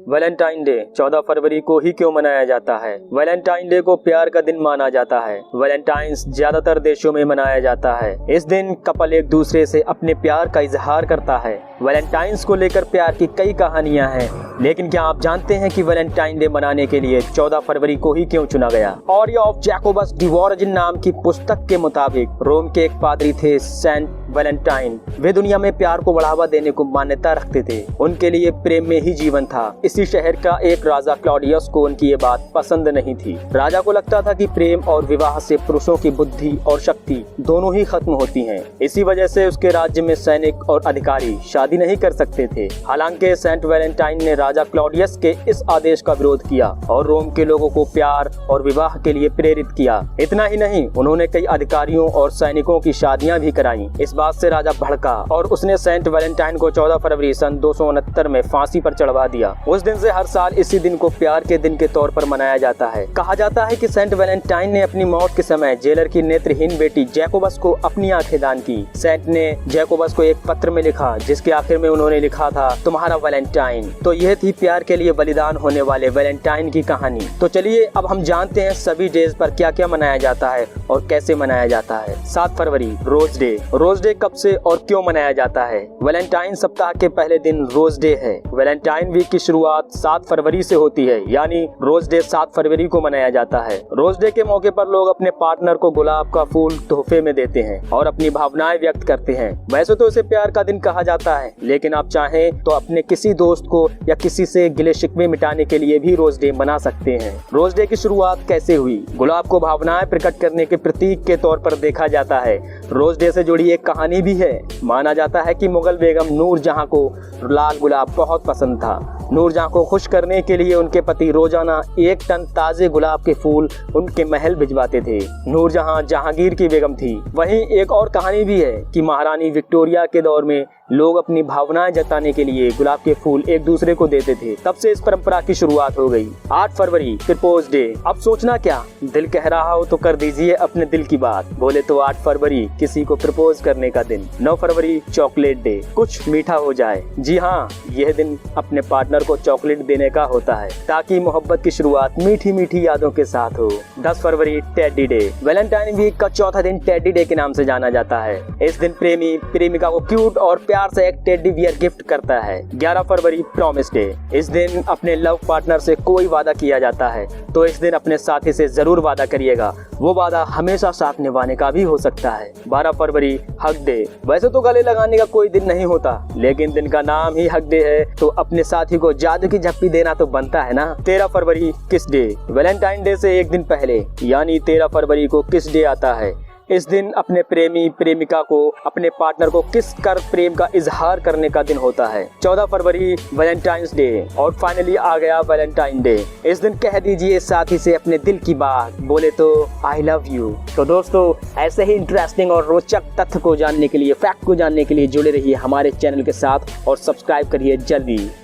Valentine day 14 फरवरी को ही क्यों मनाया जाता है? वैलेंटाइन डे को प्यार का दिन माना जाता है। वैलेंटाइंस ज्यादातर देशों में मनाया जाता है। इस दिन कपल एक दूसरे से अपने प्यार का इजहार करता है। वैलेंटाइंस को लेकर प्यार की कई कहानियां हैं, लेकिन क्या आप जानते हैं कि वैलेंटाइन डे मनाने के लिए 14 फरवरी को ही क्यों चुना गया? ऑरियो ऑफ जैकोबस डिवोरजिन नाम की पुस्तक के मुताबिक रोम के एक पादरी थे सेंट वैलेंटाइन। वे दुनिया में प्यार को बढ़ावा देने को मान्यता रखते थे। उनके लिए प्रेम में ही जीवन था। इसी शहर का एक राजा क्लॉडियस को उनकी ये बात पसंद नहीं थी। राजा को लगता था कि प्रेम और विवाह से पुरुषों की बुद्धि और शक्ति दोनों ही खत्म होती हैं। इसी वजह से उसके राज्य में सैनिक और अधिकारी शादी नहीं कर सकते थे। हालांकि सेंट वैलेंटाइन ने राजा क्लॉडियस के इस आदेश का विरोध किया और रोम के लोगों को प्यार और विवाह के लिए प्रेरित किया। इतना ही नहीं, उन्होंने कई अधिकारियों और सैनिकों की शादियां भी कराई। इस बात से राजा भड़का और उसने सेंट वैलेंटाइन को 14 फरवरी सन 269 में फांसी पर चढ़वा दिया। उस दिन से हर साल इसी दिन को प्यार के दिन के तौर पर मनाया जाता है। कहा जाता है कि सेंट वैलेंटाइन ने अपनी मौत के समय जेलर की नेत्रहीन बेटी जैकोबस को अपनी आंखें दान की। सेंट ने जैकोबस को एक पत्र में लिखा, जिसके आखिर में उन्होंने लिखा था, तुम्हारा वैलेंटाइन। तो यह थी प्यार के लिए बलिदान होने वाले वैलेंटाइन की कहानी। तो चलिए अब हम जानते हैं सभी डेज पर क्या क्या मनाया जाता है और कैसे मनाया जाता है। 7 फरवरी रोज डे। रोज डे कब से और क्यों मनाया जाता है? वैलेंटाइन सप्ताह के पहले दिन रोज डे है। वैलेंटाइन वीक की शुरुआत 7 फरवरी से होती है, यानी रोज डे 7 फरवरी को मनाया जाता है। रोज डे के मौके पर लोग अपने पार्टनर को गुलाब का फूल तोहफे में देते हैं और अपनी भावनाएं व्यक्त करते हैं। वैसे तो इसे प्यार का दिन कहा जाता है, लेकिन आप चाहें तो अपने किसी दोस्त को या किसी से गिले शिकवे मिटाने के लिए भी रोज डे मना सकते हैं। रोज डे की शुरुआत कैसे हुई? गुलाब को भावनाएं प्रकट करने के प्रतीक के तौर पर देखा जाता है। रोज डे से जुड़ी एक कहानी भी है। माना जाता है कि मुगल बेगम नूरजहां को लाल गुलाब बहुत पसंद था। नूरजहां को खुश करने के लिए उनके पति रोजाना 1 टन ताजे गुलाब के फूल उनके महल भिजवाते थे। नूरजहां जहांगीर की बेगम थी। वहीं एक और कहानी भी है कि महारानी विक्टोरिया के दौर में लोग अपनी भावनाएं जताने के लिए गुलाब के फूल एक दूसरे को देते थे। तब से इस परंपरा की शुरुआत हो गई। 8 फरवरी प्रपोज डे। अब सोचना क्या, दिल कह रहा हो तो कर दीजिए अपने दिल की बात। बोले तो 8 फरवरी किसी को प्रपोज करने का दिन। 9 फरवरी चॉकलेट डे। कुछ मीठा हो जाए। जी हाँ, यह दिन अपने पार्टनर को चॉकलेट देने का होता है, ताकि मोहब्बत की शुरुआत मीठी मीठी यादों के साथ हो। 10 फरवरी टेडी डे। वैलेंटाइन वीक का चौथा दिन टेडी डे के नाम से जाना जाता है। इस दिन प्रेमी प्रेमिका को क्यूट और प्यार से एक टेडी बियर गिफ्ट करता है। 11 फरवरी प्रॉमिस डे। इस दिन अपने लव पार्टनर से कोई वादा किया जाता है, तो इस दिन अपने साथी से जरूर वादा करिएगा। वो वादा हमेशा साथ निभाने का भी हो सकता है। 12 फरवरी हग डे। वैसे तो गले लगाने का कोई दिन नहीं होता, लेकिन दिन का नाम ही हग डे है, तो अपने साथी को जादू की झप्पी देना तो बनता है ना। 13 फरवरी किस डे। वैलेंटाइन डे से एक दिन पहले यानी 13 फरवरी को किस डे आता है। इस दिन अपने प्रेमी प्रेमिका को अपने पार्टनर को किस कर प्रेम का इजहार करने का दिन होता है। 14 फरवरी वैलेंटाइंस डे। और फाइनली आ गया वैलेंटाइन डे। इस दिन कह दीजिए साथी से अपने दिल की बात। बोले तो आई लव यू। तो दोस्तों, ऐसे ही इंटरेस्टिंग और रोचक तथ्य को जानने के लिए, फैक्ट को जानने के लिए जुड़े रहिए हमारे चैनल के साथ और सब्सक्राइब करिए जल्दी।